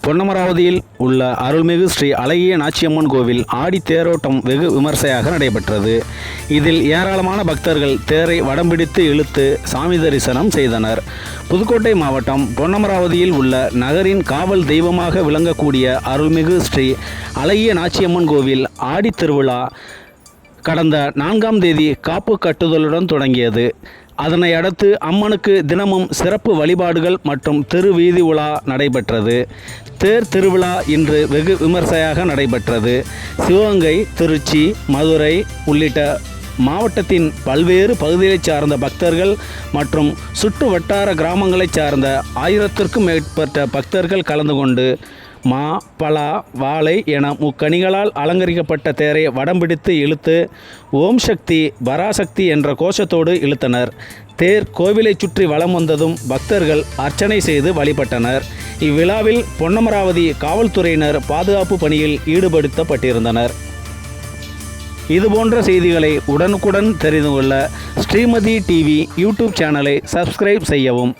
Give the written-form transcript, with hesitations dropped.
பொன்னமராவதியில் உள்ள அருள்மிகு ஸ்ரீ அழகிய நாச்சியம்மன் கோவில் ஆடி தேரோட்டம் வெகு விமர்சையாக நடைபெற்றது. இதில் ஏராளமான பக்தர்கள் தேரை வடம்பிடித்து இழுத்து சாமி தரிசனம் செய்தனர். புதுக்கோட்டை மாவட்டம் பொன்னமராவதியில் உள்ள நகரின் காவல் தெய்வமாக விளங்கக்கூடிய அருள்மிகு ஸ்ரீ அழகிய நாச்சியம்மன் கோவில் ஆடி திருவிழா கடந்த 4ஆம் தேதி காப்பு கட்டுதலுடன் தொடங்கியது. அதனை அடுத்து அம்மனுக்கு தினமும் சிறப்பு வழிபாடுகள் மற்றும் திருவீதி உலா நடைபெற்றது. தேர் திருவிழா இன்று வெகு விமர்சையாக நடைபெற்றது. சிவகங்கை, திருச்சி, மதுரை உள்ளிட்ட மாவட்டத்தின் பல்வேறு பகுதிகளைச் சார்ந்த பக்தர்கள் மற்றும் சுற்று வட்டார கிராமங்களைச் சார்ந்த 1000த்திற்கும் மேற்பட்ட பக்தர்கள் கலந்து கொண்டு மா, பலா, வாழை என முக்கணிகளால் அலங்கரிக்கப்பட்ட தேரை வடம்பிடித்து இழுத்து ஓம் சக்தி பராசக்தி என்ற கோஷத்தோடு இழுத்தனர். தேர் கோவிலை சுற்றி வலம் வந்ததும் பக்தர்கள் அர்ச்சனை செய்து வழிபட்டனர். இவ்விழாவில் பொன்னமராவதி காவல்துறையினர் பாதுகாப்பு பணியில் ஈடுபடுத்தப்பட்டிருந்தனர். இதுபோன்ற செய்திகளை உடனுக்குடன் தெரிந்து கொள்ள ஸ்ரீமதி டிவி யூடியூப் சேனலை சப்ஸ்கிரைப் செய்யவும்.